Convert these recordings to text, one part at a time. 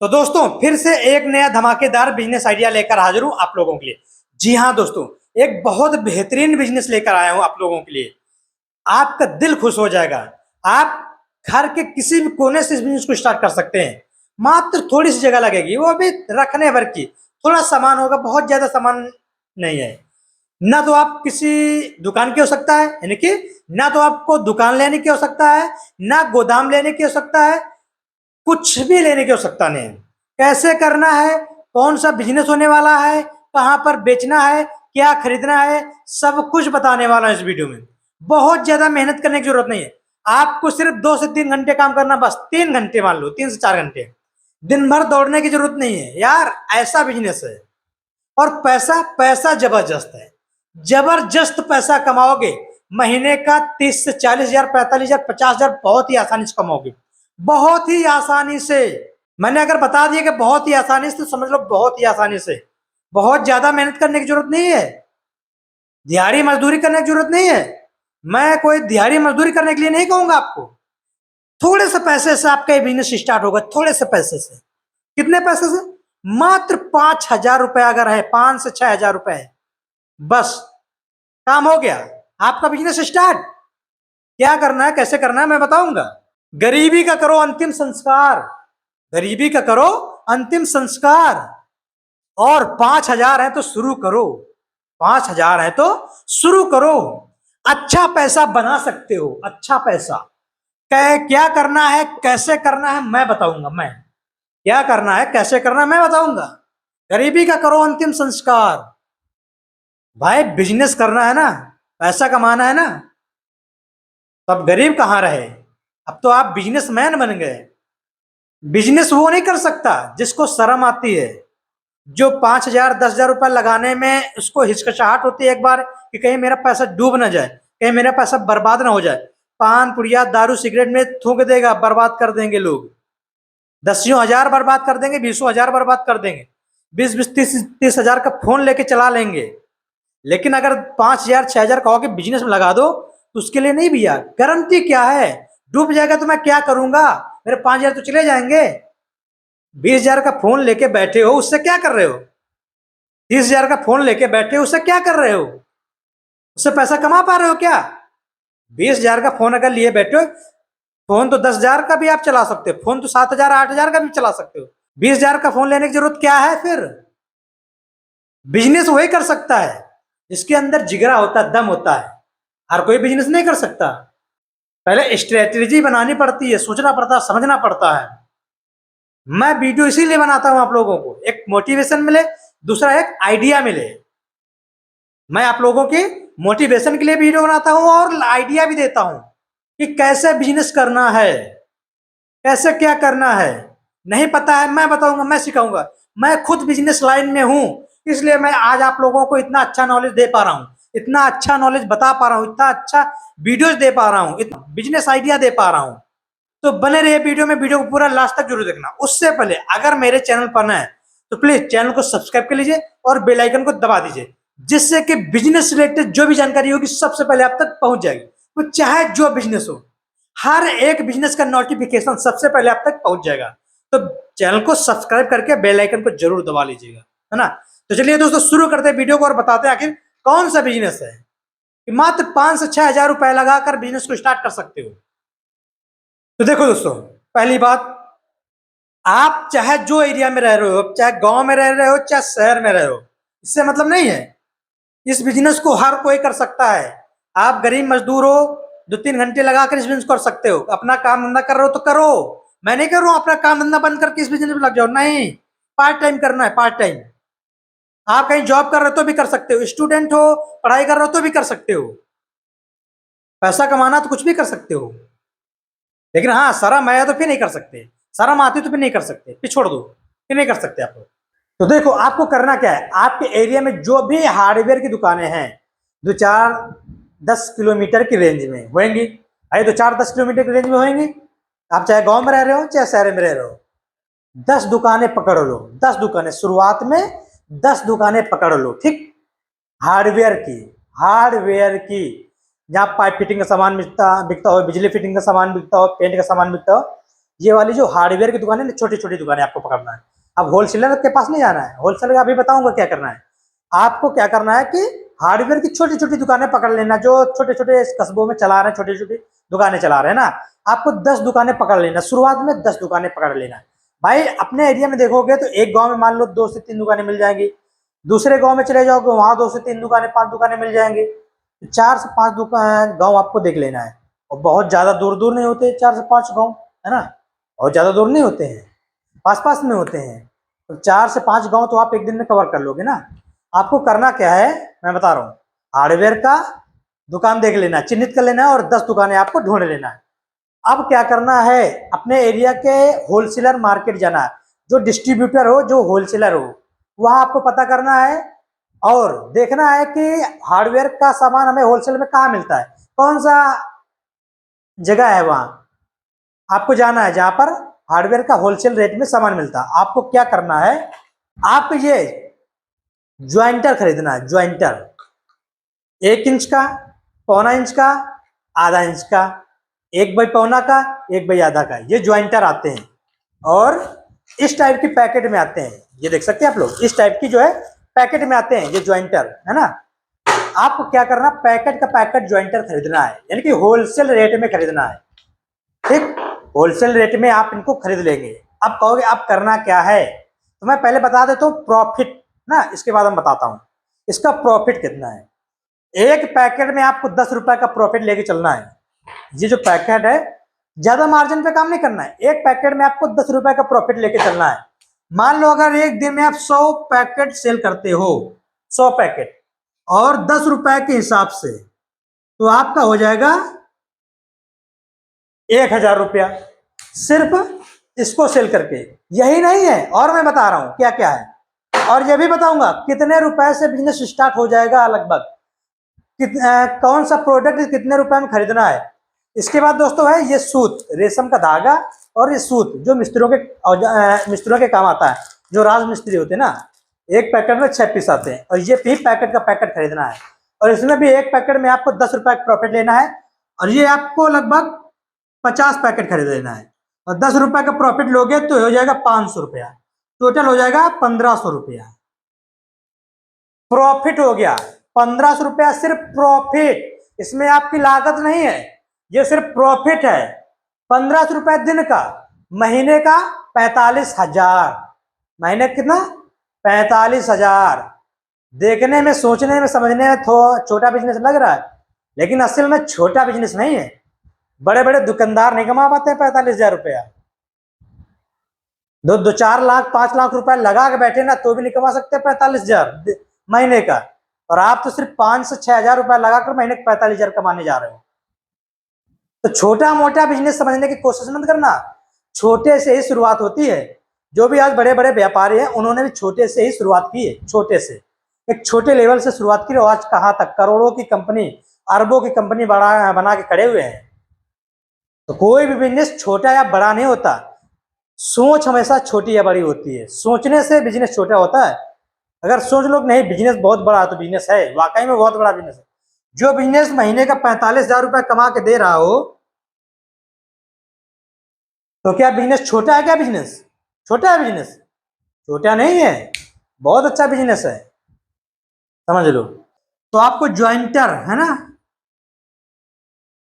तो दोस्तों फिर से एक नया धमाकेदार बिजनेस आइडिया लेकर हाजिर हूं आप लोगों के लिए। जी हाँ दोस्तों, एक बहुत बेहतरीन बिजनेस लेकर आया हूं आप लोगों के लिए। आपका दिल खुश हो जाएगा। आप घर के किसी भी कोने से इस बिजनेस को स्टार्ट कर सकते हैं। मात्र थोड़ी सी जगह लगेगी, वो भी रखने भर की। थोड़ा सामान होगा, बहुत ज्यादा सामान नहीं है। ना तो आप किसी दुकान की हो सकता है, यानी कि ना तो आपको दुकान लेने की हो सकता है, ना गोदाम लेने की हो सकता है, कुछ भी लेने की आवश्यकता नहीं है। कैसे करना है, कौन सा बिजनेस होने वाला है, कहां पर बेचना है, क्या खरीदना है, सब कुछ बताने वाला है इस वीडियो में। बहुत ज्यादा मेहनत करने की जरूरत नहीं है। आपको सिर्फ 2 से 3 घंटे काम करना, बस 3 घंटे मान लो, 3 से 4 घंटे। दिन भर दौड़ने की जरूरत नहीं है यार, ऐसा बिजनेस है। और पैसा पैसा जबरदस्त है। जबरदस्त पैसा कमाओगे। महीने का 30 से 40 हजार, 45 हजार, 50 हजार बहुत ही आसानी से कमाओगे। बहुत ही आसानी से। मैंने अगर बता दिया कि बहुत ही आसानी से, तो समझ लो बहुत ही आसानी से। बहुत ज्यादा मेहनत करने की जरूरत नहीं है। दिहाड़ी मजदूरी करने की जरूरत नहीं है। मैं कोई दिहाड़ी मजदूरी करने के लिए नहीं कहूंगा आपको। थोड़े से पैसे से आपका ये बिजनेस स्टार्ट होगा, थोड़े से पैसे से। कितने पैसे से? मात्र 5 हजार रुपए अगर है, 5 से 6 हजार रुपए है, बस काम हो गया। आपका बिजनेस स्टार्ट। क्या करना है, कैसे करना है, मैं बताऊंगा। गरीबी का करो अंतिम संस्कार। गरीबी का करो अंतिम संस्कार। और 5 हजार है तो शुरू करो। 5 हजार है तो शुरू करो। अच्छा पैसा बना सकते हो, अच्छा पैसा। क्या करना है, कैसे करना है, मैं बताऊंगा। मैं क्या करना है, कैसे करना है, मैं बताऊंगा। गरीबी का करो अंतिम संस्कार। भाई बिजनेस करना है ना, पैसा कमाना है ना, तो अब गरीब कहाँ रहे। अब तो आप बिजनेसमैन बन गए। बिजनेस वो नहीं कर सकता जिसको शर्म आती है, जो 5 हजार 10 हजार रुपए लगाने में उसको हिचकिचाहट होती है एक बार, कि कहीं मेरा पैसा डूब ना जाए, कहीं मेरा पैसा बर्बाद ना हो जाए। पान पुड़िया दारू सिगरेट में थूक देगा, बर्बाद कर देंगे लोग। 10 हजार बर्बाद कर देंगे, 20 हजार बर्बाद कर देंगे। 20 20 30 30 हजार का फोन लेके चला लेंगे। लेकिन अगर 5 हजार 6 हजार कहोगे बिजनेस में लगा दो, तो उसके लिए नहीं भैया। गारंटी क्या है? डूब जाएगा तो मैं क्या करूंगा? मेरे 5 हजार तो चले जाएंगे। 20 हजार का फोन लेके बैठे हो, उससे क्या कर रहे हो? 30 हजार का फोन लेके बैठे हो, उससे क्या कर रहे हो? उससे पैसा कमा पा रहे हो क्या? 20 हजार का फोन अगर लिए बैठे हो, फोन तो 10 हजार का भी आप चला सकते हो, फोन तो 7 हजार 8 हजार का भी चला सकते हो। 20 हजार का फोन लेने की जरूरत क्या है फिर? बिजनेस वही कर सकता है जिसके अंदर जिगरा होता है, दम होता है। हर कोई बिजनेस नहीं कर सकता। पहले स्ट्रेटेजी बनानी पड़ती है, सोचना पड़ता है, समझना पड़ता है। मैं वीडियो इसीलिए बनाता हूं आप लोगों को, एक मोटिवेशन मिले, दूसरा एक आइडिया मिले। मैं आप लोगों के मोटिवेशन के लिए वीडियो बनाता हूं और आइडिया भी देता हूं कि कैसे बिजनेस करना है, कैसे क्या करना है। नहीं पता है, मैं बताऊंगा, मैं सिखाऊंगा। मैं खुद बिजनेस लाइन में हूं, इसलिए मैं आज आप लोगों को इतना अच्छा नॉलेज दे पा रहा हूं, इतना अच्छा नॉलेज बता पा रहा हूं, इतना अच्छा वीडियोस दे पा रहा हूं, इतना बिजनेस आइडिया दे पा रहा हूं। तो बने रहिए वीडियो में, वीडियो को पूरा लास्ट तक जरूर देखना। उससे पहले अगर मेरे चैनल पर नए हैं तो प्लीज चैनल को सब्सक्राइब कर लीजिए और बेल आइकन को दबा दीजिए, जिससे कि बिजनेस रिलेटेड जो भी जानकारी होगी सबसे पहले आप तक पहुंच जाएगी। तो चाहे जो बिजनेस हो, हर एक बिजनेस का नोटिफिकेशन सबसे पहले आप तक पहुंच जाएगा। तो चैनल को सब्सक्राइब करके बेल आइकन को जरूर दबा लीजिएगा, है ना। तो चलिए दोस्तों शुरू करते हैं वीडियो को और बताते हैं आखिर कौन सा बिजनेस है कि मात्र 5 से 6 हजार रुपए लगाकर बिजनेस को स्टार्ट कर सकते हो। तो देखो दोस्तों, पहली बात, आप चाहे जो एरिया में रह रहे हो, चाहे गांव में रह रहे हो, चाहे शहर में रह रहे हो, इससे मतलब नहीं है। इस बिजनेस को हर कोई कर सकता है। आप गरीब मजदूर हो, 2 3 घंटे लगाकर इस बिजनेस कर सकते हो। अपना काम धंधा कर रहे हो तो करो। मैं नहीं कर रहा हूं अपना काम धंधा बंद करके इस बिजनेस में लग जाओ, नहीं। पार्ट टाइम करना है, पार्ट टाइम। आप कहीं जॉब कर रहे हो तो भी कर सकते हो, स्टूडेंट हो, पढ़ाई कर रहे हो तो भी कर सकते हो। पैसा कमाना तो कुछ भी कर सकते हो। लेकिन हाँ, शर्म आया तो फिर नहीं कर सकते। शर्म आती तो फिर नहीं कर सकते, फिर छोड़ दो, फिर नहीं कर सकते आप लोग। तो देखो आपको करना क्या है, आपके एरिया में जो भी हार्डवेयर की दुकानें हैं, 2 4 10 किलोमीटर की रेंज में होंगी। अरे 2 4 10 किलोमीटर की रेंज में होंगी। आप चाहे गांव में रह रहे हो, चाहे शहर में रह रहे हो, 10 दुकानें पकड़ लो। 10 दुकानें शुरुआत में, 10 दुकानें पकड़ लो, ठीक। हार्डवेयर की, हार्डवेयर की, जहाँ पाइप फिटिंग का सामान बिकता बिकता हो, बिजली फिटिंग का सामान बिकता हो, पेंट का सामान बिकता हो, ये वाली जो हार्डवेयर की दुकान है ना, छोटी छोटी दुकानें आपको पकड़ना है। अब होलसेलर के पास नहीं जाना है, होलसेलर का अभी बताऊंगा क्या करना है। आपको क्या करना है कि हार्डवेयर की छोटी छोटी दुकानें पकड़ लेना, जो छोटे छोटे कस्बों में चला रहे हैं, छोटी छोटी दुकानें चला रहे हैं ना। आपको 10 दुकानें पकड़ लेना, शुरुआत में 10 दुकानें पकड़ लेना। भाई अपने एरिया में देखोगे तो एक गांव में मान लो 2 से 3 दुकानें मिल जाएंगी, दूसरे गांव में चले जाओगे वहां 2 से 3 दुकानें, 5 दुकानें मिल जाएंगी। 4 से 5 दुकान गांव आपको देख लेना है। और बहुत ज्यादा दूर दूर नहीं होते 4 से 5 गांव, है ना, बहुत ज्यादा दूर नहीं होते हैं, पास पास में होते हैं। तो 4 से 5 गांव तो आप एक दिन में कवर कर लोगे ना। आपको करना क्या है मैं बता रहा हूँ। हार्डवेयर का दुकान देख लेना, चिन्हित कर लेना है और 10 दुकानें आपको ढूंढ लेना है। अब क्या करना है, अपने एरिया के होलसेलर मार्केट जाना है, जो डिस्ट्रीब्यूटर हो, जो होलसेलर हो, वहां आपको पता करना है और देखना है कि हार्डवेयर का सामान हमें होलसेल में कहाँ मिलता है, कौन सा जगह है वहां आपको जाना है जहां पर हार्डवेयर का होलसेल रेट में सामान मिलता है। आपको क्या करना है, आपको ये ज्वाइंटर खरीदना है, ज्वाइंटर 1 इंच का, पौना इंच का, आधा इंच का, 1 बाई पौना का, 1 बाई आधा का, ये ज्वाइंटर आते हैं और इस टाइप की पैकेट में आते हैं। ये देख सकते हैं आप लोग, इस टाइप की जो है पैकेट में आते हैं ये ज्वाइंटर, है ना। आपको क्या करना, पैकेट का पैकेट ज्वाइंटर खरीदना है, यानी कि होलसेल रेट में खरीदना है। ठीक, होलसेल रेट में आप इनको खरीद लेंगे। अब कहोगे अब करना क्या है, तो मैं पहले बता देता हूँ प्रॉफिट ना, इसके बाद हम बताता हूँ इसका प्रॉफिट कितना है। एक पैकेट में आपको 10 रुपए का प्रॉफिट लेके चलना है। ये जो पैकेट है, ज्यादा मार्जिन पे काम नहीं करना है, एक पैकेट में आपको 10 रुपए का प्रॉफिट लेके चलना है। मान लो अगर एक दिन में आप 100 पैकेट सेल करते हो, 100 पैकेट और 10 रुपए के हिसाब से, तो आपका हो जाएगा 1,000 रुपया सिर्फ इसको सेल करके। यही नहीं है, और मैं बता रहा हूं क्या क्या है, और ये भी बताऊंगा कितने रुपए से बिजनेस स्टार्ट हो जाएगा लगभग, कौन सा प्रोडक्ट कितने रुपए में खरीदना है। इसके बाद दोस्तों है ये सूत, रेशम का धागा, और ये सूत जो मिस्त्रियों के काम आता है, जो राज मिस्त्री होते हैं ना। एक पैकेट में 6 पीस आते हैं और ये भी पैकेट का पैकेट खरीदना है, और इसमें भी एक पैकेट में आपको 10 रुपए का प्रॉफिट लेना है, और ये आपको लगभग 50 पैकेट खरीद लेना है। और 10 रुपए का प्रॉफिट लोगे तो हो जाएगा 500 रुपया, टोटल हो जाएगा 1500 रुपया प्रॉफिट हो गया। 1500 रुपया सिर्फ प्रॉफिट, इसमें आपकी लागत नहीं है, ये सिर्फ प्रॉफिट है। 1500 रुपया दिन का, महीने का 45,000, महीने कितना 45,000। देखने में, सोचने में, समझने में छोटा बिजनेस लग रहा है, लेकिन असल में छोटा बिजनेस नहीं है। बड़े बड़े दुकानदार नहीं कमा पाते हैं 45,000 रुपया। 4 लाख 5 लाख रुपया लगा के बैठे ना तो भी नहीं कमा सकते 45,000 महीने का, और आप तो सिर्फ 5 से 6,000 रुपया लगाकर महीने के 45,000 कमाने जा रहे हो। तो छोटा मोटा बिजनेस समझने की कोशिश मत करना, छोटे से ही शुरुआत होती है। जो भी आज बड़े बड़े व्यापारी हैं उन्होंने भी छोटे से ही शुरुआत की है, छोटे से, एक छोटे लेवल से शुरुआत की, और आज कहाँ तक करोड़ों की कंपनी, अरबों की कंपनी बना के खड़े हुए हैं। तो कोई भी बिजनेस छोटा या बड़ा नहीं होता, सोच हमेशा छोटी या बड़ी होती है, सोचने से बिजनेस छोटा होता है। अगर सोच लो नहीं बिजनेस बहुत बड़ा है, तो बिजनेस है, वाकई में बहुत बड़ा बिजनेस है। जो बिजनेस महीने का 45,000 रुपया कमा के दे रहा हो, तो क्या बिजनेस छोटा है? क्या बिजनेस छोटा है? बिजनेस छोटा नहीं है, बहुत अच्छा बिजनेस है, समझ लो। तो आपको ज्वाइंटर है ना,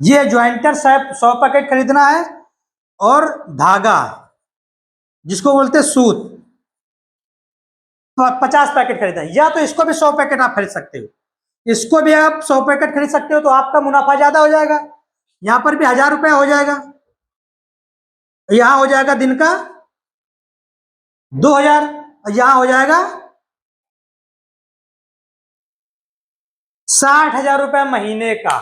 ये ज्वाइंटर 100 पैकेट खरीदना है, और धागा जिसको बोलते हैं सूत 50 पैकेट खरीदना है, या तो इसको भी 100 पैकेट आप खरीद सकते हो, इसको भी आप 100 पैकेट खरीद सकते हो, तो आपका मुनाफा ज्यादा हो जाएगा। यहां पर भी 1,000 रुपया हो जाएगा, यहां हो जाएगा दिन का 2,000, यहां हो जाएगा 60,000 रुपया महीने का।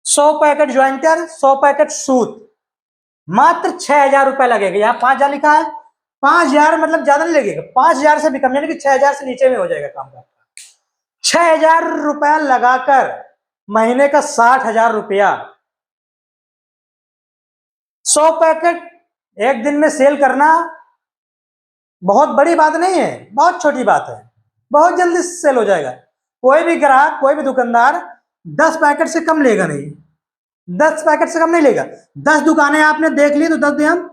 100 पैकेट ज्वाइंटर, 100 पैकेट सूत, मात्र 6,000 रुपया लगेगा। यहाँ 5,000 लिखा है, 5,000 मतलब ज्यादा नहीं लगेगा, 5,000 से भी कम, यानी कि 6,000 से नीचे में हो जाएगा काम का। 6,000 रुपया लगाकर महीने का 60,000 रुपया, 100 पैकेट एक दिन में सेल करना बहुत बड़ी बात नहीं है, बहुत छोटी बात है, बहुत जल्दी सेल हो जाएगा। कोई भी ग्राहक, कोई भी दुकानदार 10 पैकेट से कम लेगा नहीं, 10 पैकेट से कम नहीं लेगा। 10 दुकानें आपने देख ली तो 10 दिए हम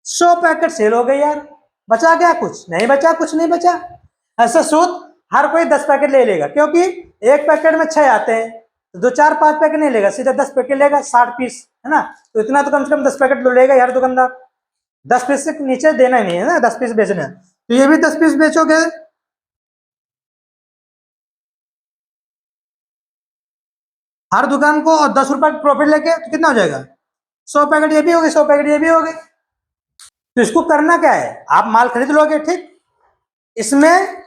100 पैकेट सेल हो गए यार। बचा क्या? कुछ नहीं बचा, कुछ नहीं बचा। ऐसा सूद हर कोई 10 पैकेट ले लेगा, क्योंकि एक पैकेट में 6 आते हैं, तो 2 4 5 पैकेट नहीं लेगा, सीधा 10 पैकेट लेगा, 60 पीस है ना। तो इतना तो कम से कम 10 पैकेट तो लेगा यार दुकानदार। 10 पीस से नीचे देना ही नहीं है ना, 10 पीस बेचना है, तो ये भी 10 पीस बेचोगे। हर दुकान को और 10 रुपए प्रॉफिट लेके तो कितना हो जाएगा? 100 पैकेट ये भी हो गए, 100 पैकेट ये भी हो गए। तो इसको करना क्या है, आप माल खरीद लोगे, ठीक, इसमें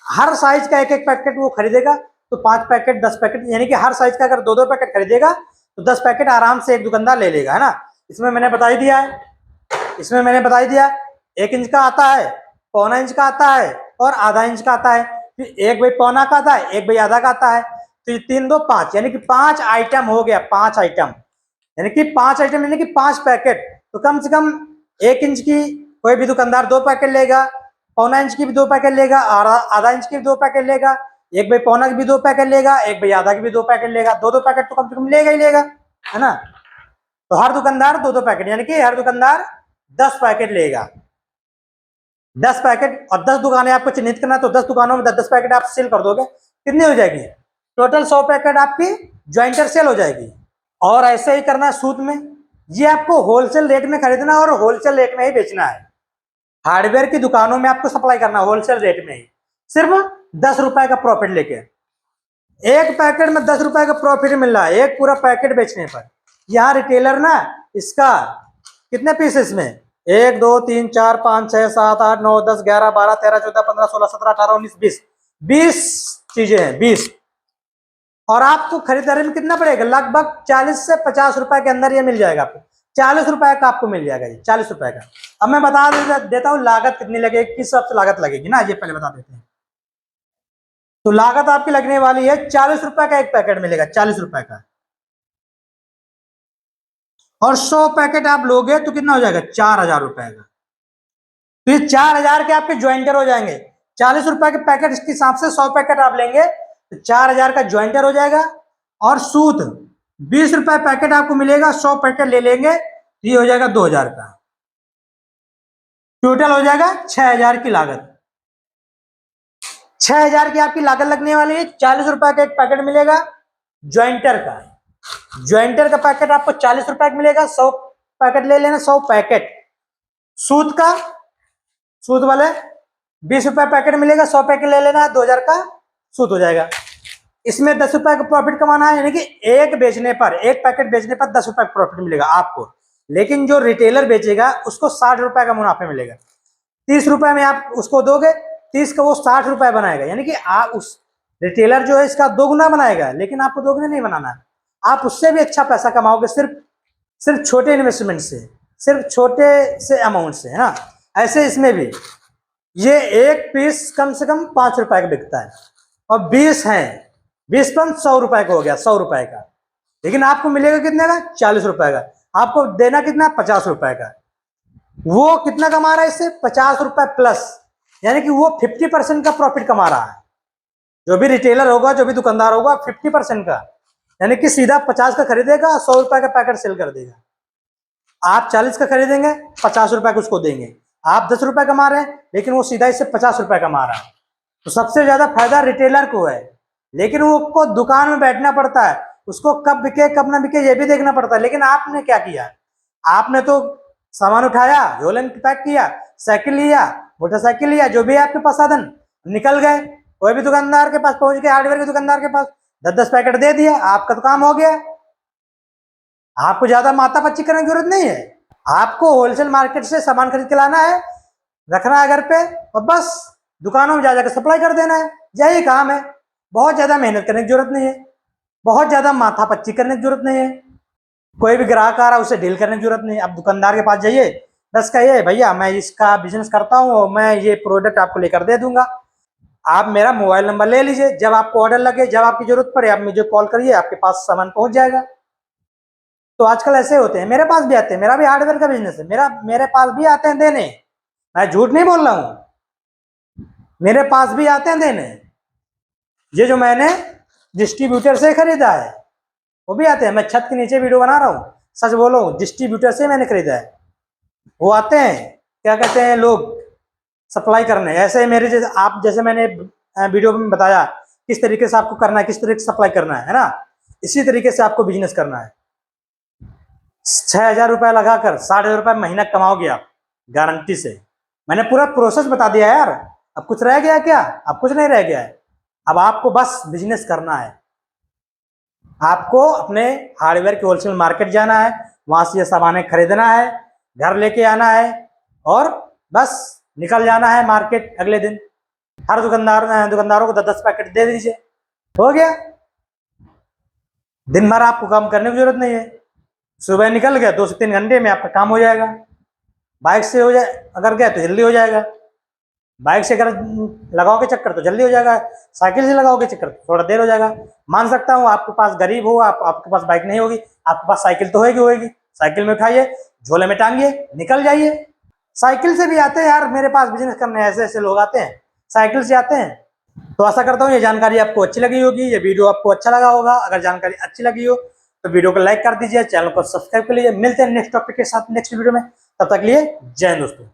हर साइज का एक एक पैकेट वो खरीदेगा, तो 5 पैकेट 10 पैकेट, यानी कि हर साइज का अगर 2 2 पैकेट खरीदेगा तो 10 पैकेट आराम से एक दुकानदार ले लेगा, है ना। इसमें मैंने बता ही दिया है, इसमें मैंने बता ही दिया, 1 इंच का आता है, पौना इंच का आता है और आधा इंच का आता है। फिर एक भाई पौना का आता है, एक भाई आधा का आता है, तो ये 3 2 5, यानी कि 5 आइटम हो गया, 5 आइटम, यानी कि 5 आइटम, यानी कि 5 पैकेट। तो कम से कम 1 इंच की कोई भी दुकानदार 2 पैकेट लेगा, पौना इंच की भी 2 पैकेट लेगा, आधा इंच की भी 2 पैकेट लेगा, एक भाई पौना की भी 2 पैकेट लेगा, एक भाई आधा की भी 2 पैकेट लेगा, 2 2 पैकेट तो कम से कम लेगा ही लेगा, है ना। तो हर दुकानदार 2 2 पैकेट, यानी कि हर दुकानदार 10 पैकेट लेगा, 10 पैकेट। और 10 दुकानें आपको चिन्हित करना, तो 10 दुकानों में 10 पैकेट आप सेल कर दोगे, कितनी हो जाएगी? टोटल 100 पैकेट आपकी ज्वाइंटर सेल हो जाएगी। और ऐसे ही करना है सूत में, ये आपको होलसेल रेट में खरीदना है और होलसेल रेट में ही बेचना है। हार्डवेयर की दुकानों में आपको सप्लाई करना है होलसेल रेट में ही, सिर्फ 10 रुपए का प्रॉफिट लेके। एक पैकेट में 10 रुपए का प्रॉफिट मिल रहा है, एक पूरा पैकेट बेचने पर। यहाँ रिटेलर ना, इसका कितने पीस इसमें, 1 2 3 4 5 6 7 8 9 10 11 12 13 14 15 16 17 18 19 20 20 चीजें हैं, 20। और आपको खरीदारी में कितना पड़ेगा? लगभग 40 से 50 रुपए के अंदर ये मिल जाएगा आपको, 40 रुपए का आपको मिल जाएगा ये, 40 रुपए का। अब मैं बता देता हूँ लागत कितनी लगेगी, किस हिसाब से लागत लगेगी ना, ये पहले बता देते हैं। तो लागत आपकी लगने वाली है 40 रुपए का एक पैकेट मिलेगा, 40 रुपए का। और 100 पैकेट आप लोगे तो कितना हो जाएगा? 4000 रुपए का। तो ये 4000 के आपके ज्वाइंटर हो जाएंगे। 40 रुपए के पैकेट के हिसाब से 100 पैकेट आप लेंगे तो 4000 का ज्वाइंटर हो जाएगा। और सूद 20 रुपए पैकेट आपको मिलेगा, 100 पैकेट ले लेंगे तो ये हो जाएगा 2000 का। टोटल हो जाएगा 6000 की लागत। 6000 की आपकी लागत लगने वाली है। 40 रुपए का एक पैकेट मिलेगा ज्वाइंटर का, ज्वाइंटर का पैकेट आपको 40 रुपए का मिलेगा। 100 पैकेट ले लेना, 100 पैकेट। सूद का, सूद वाले 20 रुपए पैकेट मिलेगा, 100 पैकेट ले लेना, 2000 का सूद हो जाएगा। इसमें 10 रुपए का प्रॉफिट कमाना है, यानी कि एक बेचने पर, एक पैकेट बेचने पर 10 रुपए का प्रॉफिट मिलेगा आपको। लेकिन जो रिटेलर बेचेगा उसको 60 रुपए का मुनाफा मिलेगा। 30 रुपए में आप उसको दोगे, 30 का वो 60 रुपए बनाएगा, यानी कि आप उस रिटेलर जो है इसका दोगुना बनाएगा, लेकिन आपको दोगुना नहीं बनाना है। आप उससे भी अच्छा पैसा कमाओगे, सिर्फ छोटे इन्वेस्टमेंट से, सिर्फ छोटे से अमाउंट से, है ना। ऐसे इसमें भी ये एक पीस कम से कम 5 रुपए का बिकता है, और 20 है, 20 पन 100 रुपए का हो गया, 100 रुपए का। लेकिन आपको मिलेगा कितने का? 40 रुपए का। आपको देना कितना? 50 रुपए का। वो कितना कमा रहा है इससे? 50 रुपए प्लस, यानी कि वो 50% का प्रॉफिट कमा रहा है। जो भी रिटेलर होगा, जो भी दुकानदार होगा, 50% का, यानी कि सीधा 50 का खरीदेगा, 100 रुपए का पैकेट सेल कर देगा। आप 40 का खरीदेंगे, 50 रुपए का उसको देंगे। आप 10 रुपए कमा रहे हैं, लेकिन वो सीधा इससे 50 रुपए कमा रहा है। तो सबसे ज्यादा फायदा रिटेलर को है, लेकिन वो को दुकान में बैठना पड़ता है, उसको कब बिके कब ना बिके ये भी देखना पड़ता है। लेकिन आपने क्या किया? आपने तो सामान उठाया, झोले पैक किया, साइकिल लिया, मोटरसाइकिल लिया, जो भी आपके पास साधन, निकल गए, कोई भी दुकानदार के पास पहुंच गए, हार्डवेयर के दुकानदार के पास, 10 10 पैकेट दे दिया, आपका तो काम हो गया। आपको ज्यादा माथा पच्ची करने की जरूरत नहीं है। आपको होलसेल मार्केट से सामान खरीद के लाना है, रखना है घर पे, और बस दुकानों में जा जाकर सप्लाई कर देना है, यही काम है। बहुत ज्यादा मेहनत करने की जरूरत नहीं है, बहुत ज्यादा माथा पच्ची करने की जरूरत नहीं है। कोई भी ग्राहक आ रहा है उसे डील करने की जरूरत नहीं है। अब दुकानदार के पास जाइए, बस कहिए भैया मैं इसका बिजनेस करता हूँ, मैं ये प्रोडक्ट आपको लेकर दे दूंगा, आप मेरा मोबाइल नंबर ले लीजिए, जब आपको ऑर्डर लगे, जब आपकी जरूरत पड़े, आप मुझे कॉल करिए, आपके पास सामान पहुंच जाएगा। तो आजकल ऐसे होते हैं, मेरे पास भी आते हैं, मेरा भी हार्डवेयर का बिजनेस है, मेरे पास भी आते हैं देने, मैं झूठ नहीं बोल रहा हूँ, मेरे पास भी आते हैं देने। ये जो मैंने डिस्ट्रीब्यूटर से खरीदा है, वो भी आते हैं। मैं छत के नीचे वीडियो बना रहा हूँ, सच बोलो डिस्ट्रीब्यूटर से मैंने खरीदा है। वो आते हैं, क्या कहते हैं लोग, सप्लाई करने। ऐसे मेरे जैसे आप, जैसे मैंने वीडियो में बताया किस तरीके से आपको करना है, किस तरीके से सप्लाई करना है ना, इसी तरीके से आपको बिजनेस करना है। 6,000 रुपया लगाकर 60,000 रुपया महीना कमाओगे आप, गारंटी से। मैंने पूरा प्रोसेस बता दिया यार। अब कुछ रह गया क्या? अब कुछ नहीं रह गया है। अब आपको बस बिजनेस करना है। आपको अपने हार्डवेयर की होलसेल मार्केट जाना है, वहां से ये सामानें खरीदना है, घर लेके आना है और बस निकल जाना है मार्केट अगले दिन। हर दुकानदारों को 10-10 पैकेट दे दीजिए, हो गया। दिन भर आपको काम करने की जरूरत नहीं है। सुबह निकल गया, 2 से 3 घंटे में आपका काम हो जाएगा। बाइक से हो जाए अगर गया तो जल्दी हो जाएगा। बाइक से अगर लगाओगे चक्कर तो जल्दी हो जाएगा, साइकिल से लगाओगे चक्कर तो थोड़ा देर हो जाएगा। मान सकता हूँ आपके पास गरीब हो, आपके पास बाइक नहीं होगी, आपके पास साइकिल तो होगी। साइकिल में उठाइए, झोले में टांगिए, निकल जाइए। साइकिल से भी आते हैं यार मेरे पास बिजनेस करने, ऐसे ऐसे लोग आते हैं, साइकिल से आते हैं। तो आशा करता हूँ ये जानकारी आपको अच्छी लगी होगी, ये वीडियो आपको अच्छा लगा होगा। अगर जानकारी अच्छी लगी हो तो वीडियो को लाइक कर दीजिए, चैनल को सब्सक्राइब कर लीजिए। मिलते हैं नेक्स्ट टॉपिक के साथ नेक्स्ट वीडियो में, तब तक लिए जय हिंद दोस्तों।